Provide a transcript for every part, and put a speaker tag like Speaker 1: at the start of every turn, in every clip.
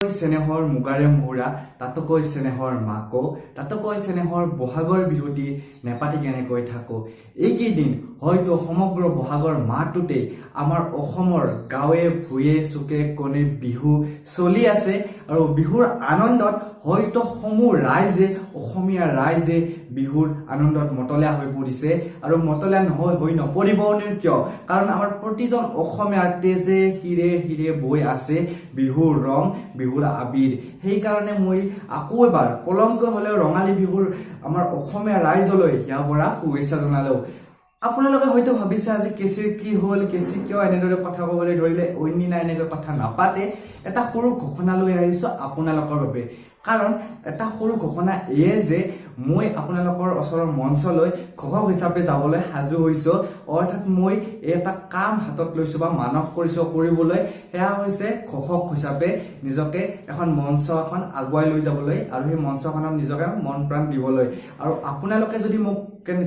Speaker 1: চেনেহৰ মুগাৰে মুহুৰা তাতকৈ চেনেহৰ মাকো তাতকৈ চেনেহৰ বহাগৰ বিহুটি নেপাতি কেনেকৈ থাকো এইকেইদিন হয়তো সমগ্ৰ বহাগৰ মাহটোতে আমাৰ অসমৰ গাঁৱে ভূঞে চুকে কোণে বিহু চলি আছে আৰু বিহুৰ আনন্দত হয়তো সমূহ ৰাইজে অসমীয়া ৰাইজে বিহুৰ আনন্দত মতলীয়া হৈ পৰিছে আৰু মতলীয়া হৈ নপৰিবনো কিয় কাৰণ আমাৰ প্ৰতিজন অসমীয়াৰ তেজে হিৰে হিৰে বৈ আছে বিহুৰ ৰং বিহুৰ আবিৰ সেইকাৰণে মই আকৌ এবাৰ পলমকৈ হলেও ৰঙালী বিহুৰ আমাৰ অসমীয়া ৰাইজলৈ হিয়া ভৰা শুভেচ্ছা জনালো আপোনালোকে হয়তো ভাবিছে আজি কেচিৰ কি হল কেচি কিয় এনেদৰে কথা ক'বলৈ ধৰিলে অন্যনা এনেকৈ কথা নাপাতে এটা সৰু ঘোষণা লৈ আহিছো আপোনালোকৰ বাবে কাৰণ এটা সৰু ঘোষণা এয়ে যে মই আপোনালোকৰ ওচৰৰ মঞ্চলৈ ঘোষক হিচাপে যাবলৈ সাজু হৈছো অৰ্থাৎ মই এটা কাম হাতত লৈছো বা মানস কৰিছো কৰিবলৈ সেয়া হৈছে ঘোষক হিচাপে নিজকে এখন মঞ্চ এখন আগুৱাই লৈ যাবলৈ আৰু সেই মঞ্চখনত নিজকে মন প্ৰাণ দিবলৈ আৰু আপোনালোকে যদি মোক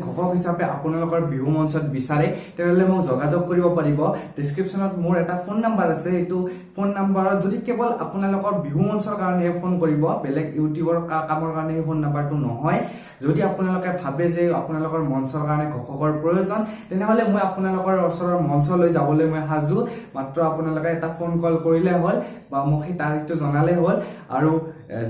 Speaker 1: ঘোষক হিচাপে আপোনালোকৰ বিহু মঞ্চত বিচাৰে তেতিয়াহ'লে মোক যোগাযোগ কৰিব পাৰিব ডেছক্ৰিপশ্যনত মোৰ এটা ফোন নাম্বাৰ আছে এইটো ফোন নাম্বাৰত যদি কেৱল আপোনালোকৰ বিহু মঞ্চৰ কাৰণে ফোন কৰিব বেলেগ ইউটিউবৰ কামৰ কাৰণে ফোন নাম্বাৰটো নহয় যদি আপোনালোকে ভাবে যে আপোনালোকৰ মঞ্চৰ কাৰণে ঘোষকৰ প্ৰয়োজন তেনেহ'লে মই আপোনালোকৰ ওচৰৰ মঞ্চলৈ যাবলৈ মই সাজু মাত্ৰ আপোনালোকে এটা ফোন কল কৰিলে হ'ল বা মোক সেই তাৰিখটো জনালে হ'ল আৰু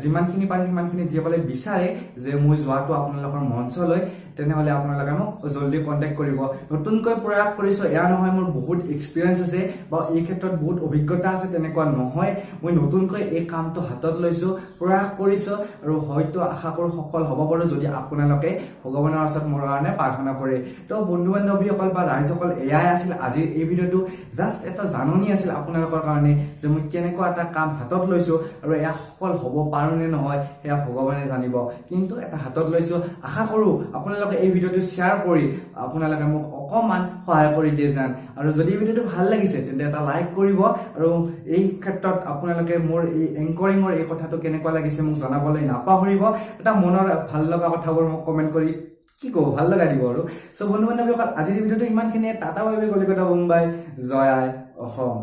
Speaker 1: যিমানখিনি পাৰি সিমানখিনি যিসকলে বিচাৰে যে মই যোৱাটো আপোনালোকৰ মঞ্চলৈ তেনেহ'লে আপোনালোকে মোক জলদি কণ্টেক্ট কৰিব নতুনকৈ প্ৰয়াস কৰিছো এয়া নহয় মোৰ বহুত এক্সপিৰিয়েঞ্চ আছে বা এই ক্ষেত্ৰত বহুত অভিজ্ঞতা আছে তেনেকুৱা নহয় মই নতুনকৈ এই কামটো হাতত লৈছো প্ৰয়াস কৰিছো আৰু হয়তো আশা কৰো সফল হ'ব পাৰো যদি আপোনালোকে ভগৱানৰ ওচৰত মোৰ কাৰণে প্ৰাৰ্থনা কৰে তো বন্ধু বান্ধৱীসকল বা ৰাইজসকল এয়াই আছিল আজিৰ এই ভিডিঅ'টো জাষ্ট এটা জাননী আছিল আপোনালোকৰ কাৰণে যে মই কেনেকুৱা এটা কাম হাতত লৈছো আৰু এয়া সফল হ'ব পাৰো নে নহয় সেয়া ভগৱানে জানিব কিন্তু এটা হাতত লৈছো আশা কৰো আপোনালোকে এই ভিডিঅ'টো শ্বেয়াৰ কৰি আপোনালোকে মোক অকমান সহায় কৰি দিয়ে যেন আৰু যদি ভিডিঅ'টো ভাল লাগিছে তেন্তে এটা লাইক কৰিব আৰু এই ক্ষেত্ৰত আপোনালোকে মোৰ এই এংকৰিঙৰ এই কথাটো কেনেকুৱা লাগিছে মোক জনাবলৈ নাপাহৰিব এটা মনৰ ভাল লগা কথাবোৰ মোক কমেন্ট কৰি কি কব ভাল লগা দিব আৰু সো বন্ধু বান্ধৱীসকল আজিৰ ভিডিঅ'টো ইমানখিনিয়ে tata bye bye Kolkata Mumbai জয় আই অসম।